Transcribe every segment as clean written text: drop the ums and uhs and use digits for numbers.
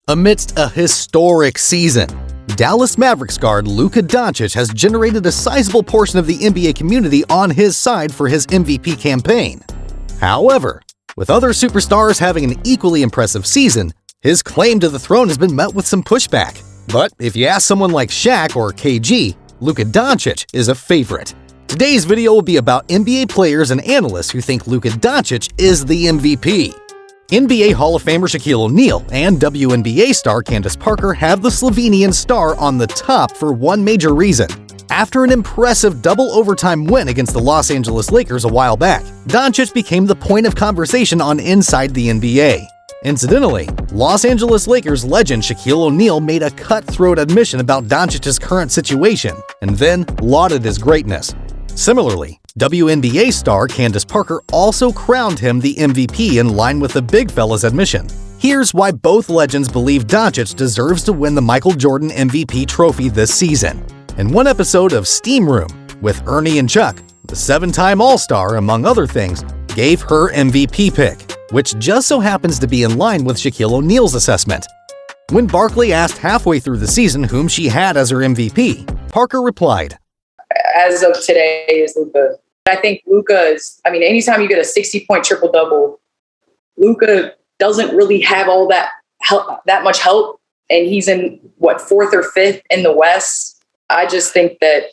Amidst a historic season, Dallas Mavericks guard Luka Doncic has generated a sizable portion of the NBA community on his side for his MVP campaign. However, with other superstars having an equally impressive season, his claim to the throne has been met with some pushback. But if you ask someone like Shaq or KG, Luka Doncic is a favorite. Today's video will be about NBA players and analysts who think Luka Doncic is the MVP. NBA Hall of Famer Shaquille O'Neal and WNBA star Candace Parker have the Slovenian star on the top for one major reason. After an impressive double overtime win against the Los Angeles Lakers a while back, Doncic became the point of conversation on Inside the NBA. Incidentally, Los Angeles Lakers legend Shaquille O'Neal made a cutthroat admission about Doncic's current situation and then lauded his greatness. Similarly, WNBA star Candace Parker also crowned him the MVP in line with the big fella's admission. Here's why both legends believe Doncic deserves to win the Michael Jordan MVP trophy this season. In one episode of Steam Room with Ernie and Chuck, the seven-time All-Star, among other things, gave her MVP pick, which just so happens to be in line with Shaquille O'Neal's assessment. When Barkley asked halfway through the season whom she had as her MVP, Parker replied, "As of today is Luka. I think Luka is, anytime you get a 60-point triple-double, Luka doesn't really have all that much help, and he's in, fourth or fifth in the West. I just think that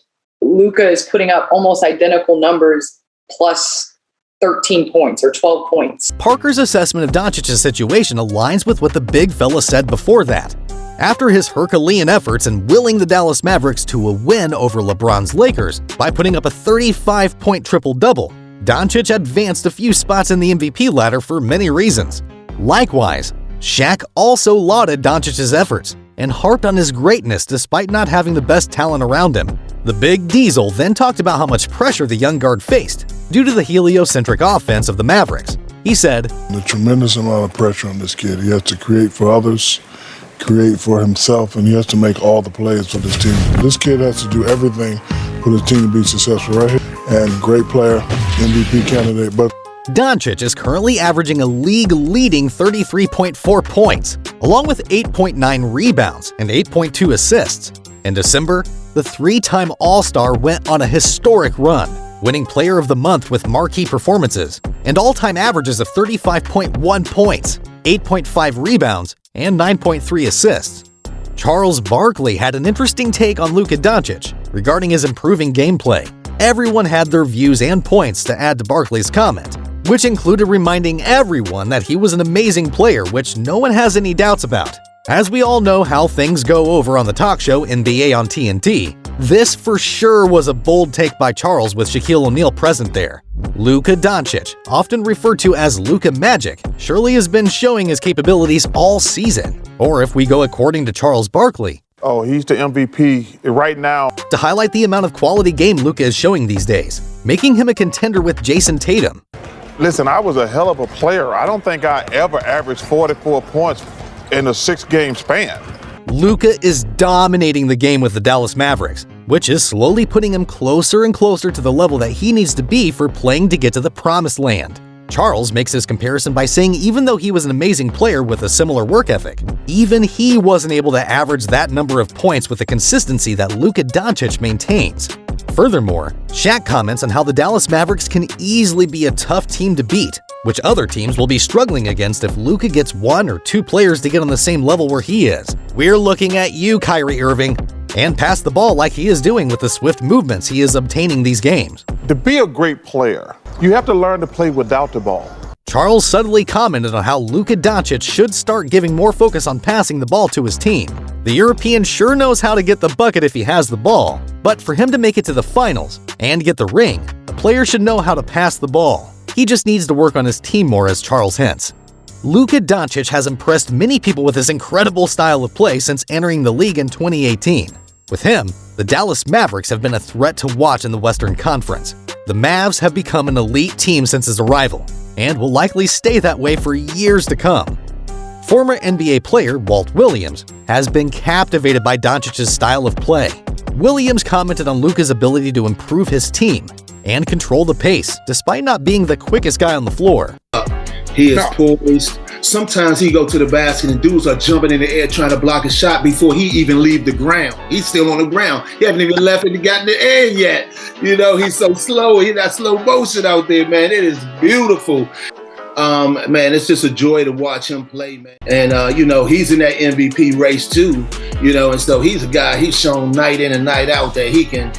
Luka is putting up almost identical numbers plus 13 points or 12 points. Parker's assessment of Doncic's situation aligns with what the big fella said before that. After his Herculean efforts in willing the Dallas Mavericks to a win over LeBron's Lakers by putting up a 35-point triple-double, Doncic advanced a few spots in the MVP ladder for many reasons. Likewise, Shaq also lauded Doncic's efforts and harped on his greatness despite not having the best talent around him. The Big Diesel then talked about how much pressure the young guard faced due to the heliocentric offense of the Mavericks. He said, "A tremendous amount of pressure on this kid. He has to create for others, create for himself, and he has to make all the plays for this team. This kid has to do everything for the team to be successful right here. And great player, MVP candidate." But Doncic is currently averaging a league-leading 33.4 points, along with 8.9 rebounds and 8.2 assists. In December, the three-time All-Star went on a historic run, winning Player of the Month with marquee performances and all-time averages of 35.1 points, 8.5 rebounds, and 9.3 assists. Charles Barkley had an interesting take on Luka Doncic regarding his improving gameplay. Everyone had their views and points to add to Barkley's comment, which included reminding everyone that he was an amazing player, which no one has any doubts about. As we all know how things go over on the talk show NBA on TNT, this for sure was a bold take by Charles with Shaquille O'Neal present there. Luka Doncic, often referred to as Luka Magic, surely has been showing his capabilities all season. Or if we go according to Charles Barkley, "Oh, he's the MVP right now." To highlight the amount of quality game Luka is showing these days, making him a contender with Jason Tatum. Listen, I was a hell of a player. I don't think I ever averaged 44 points in a 6-game span. Luka is dominating the game with the Dallas Mavericks, which is slowly putting him closer and closer to the level that he needs to be for playing to get to the promised land. Charles makes his comparison by saying even though he was an amazing player with a similar work ethic, even he wasn't able to average that number of points with the consistency that Luka Doncic maintains. Furthermore, Shaq comments on how the Dallas Mavericks can easily be a tough team to beat, which other teams will be struggling against if Luka gets one or two players to get on the same level where he is. We're looking at you, Kyrie Irving, and pass the ball like he is doing with the swift movements he is obtaining these games. To be a great player, you have to learn to play without the ball. Charles subtly commented on how Luka Doncic should start giving more focus on passing the ball to his team. The European sure knows how to get the bucket if he has the ball, but for him to make it to the finals and get the ring, the player should know how to pass the ball. He just needs to work on his team more, as Charles hints. Luka Doncic has impressed many people with his incredible style of play since entering the league in 2018. With him, the Dallas Mavericks have been a threat to watch in the Western Conference. The Mavs have become an elite team since his arrival, and will likely stay that way for years to come. Former NBA player Walt Williams has been captivated by Doncic's style of play. Williams commented on Luka's ability to improve his team and control the pace, despite not being the quickest guy on the floor. He is poised. Sometimes he go to the basket and dudes are jumping in the air trying to block a shot before he even leave the ground. He's still on the ground. He haven't even left and got in the air yet. You know, he's so slow. He's got slow motion out there, man. It is beautiful. Man, it's just a joy to watch him play, man. And, you know, he's in that MVP race too, you know, and so he's a guy, he's shown night in and night out that he can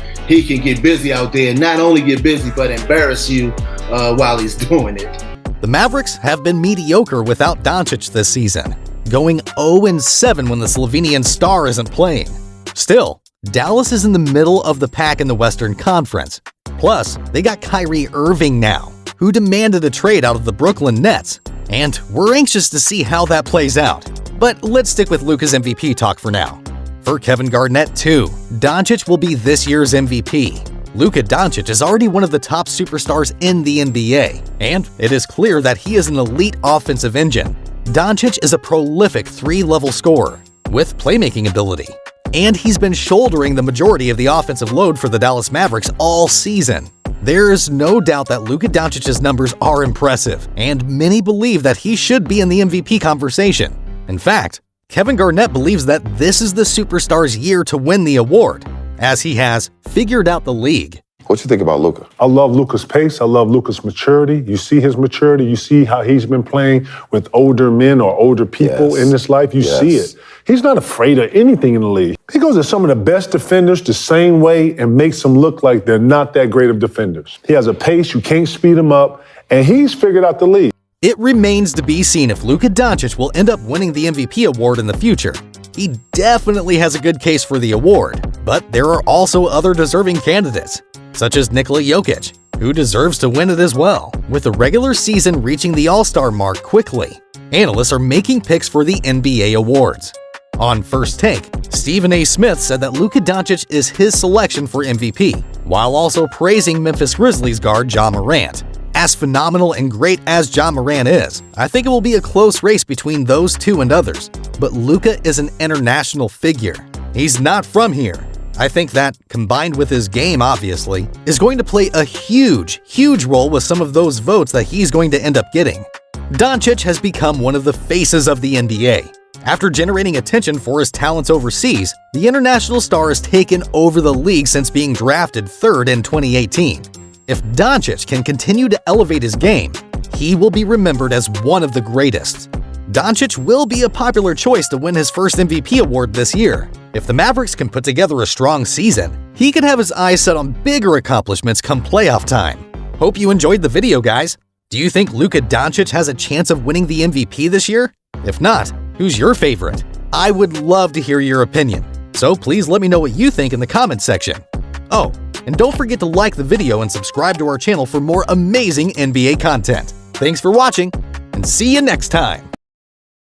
get busy out there, and not only get busy, but embarrass you while he's doing it. The Mavericks have been mediocre without Doncic this season, going 0-7 when the Slovenian star isn't playing. Still, Dallas is in the middle of the pack in the Western Conference. Plus, they got Kyrie Irving now, who demanded a trade out of the Brooklyn Nets. And we're anxious to see how that plays out. But let's stick with Luka's MVP talk for now. For Kevin Garnett too, Doncic will be this year's MVP. Luka Doncic is already one of the top superstars in the NBA, and it is clear that he is an elite offensive engine. Doncic is a prolific three-level scorer with playmaking ability, and he's been shouldering the majority of the offensive load for the Dallas Mavericks all season. There is no doubt that Luka Doncic's numbers are impressive, and many believe that he should be in the MVP conversation. In fact, Kevin Garnett believes that this is the superstar's year to win the award, as he has figured out the league. What you think about Luka? I love Luka's pace. I love Luka's maturity. You see his maturity. You see how he's been playing with older men or older people in this life. You see it. He's not afraid of anything in the league. He goes to some of the best defenders the same way and makes them look like they're not that great of defenders. He has a pace. You can't speed him up. And he's figured out the league. It remains to be seen if Luka Doncic will end up winning the MVP award in the future. He definitely has a good case for the award, but there are also other deserving candidates, such as Nikola Jokic, who deserves to win it as well, with the regular season reaching the All-Star mark quickly. Analysts are making picks for the NBA awards. On First Take, Stephen A. Smith said that Luka Doncic is his selection for MVP, while also praising Memphis Grizzlies guard Ja Morant. As phenomenal and great as Ja Morant is, I think it will be a close race between those two and others. But Luka is an international figure. He's not from here. I think that, combined with his game obviously, is going to play a huge role with some of those votes that he's going to end up getting. Doncic has become one of the faces of the NBA. After generating attention for his talents overseas, the international star has taken over the league since being drafted third in 2018. If Doncic can continue to elevate his game, he will be remembered as one of the greatest. Doncic will be a popular choice to win his first MVP award this year. If the Mavericks can put together a strong season, he could have his eyes set on bigger accomplishments come playoff time. Hope you enjoyed the video, guys. Do you think Luka Doncic has a chance of winning the MVP this year? If not, who's your favorite? I would love to hear your opinion, so please let me know what you think in the comments section. Oh, and don't forget to like the video and subscribe to our channel for more amazing NBA content. Thanks for watching, and see you next time!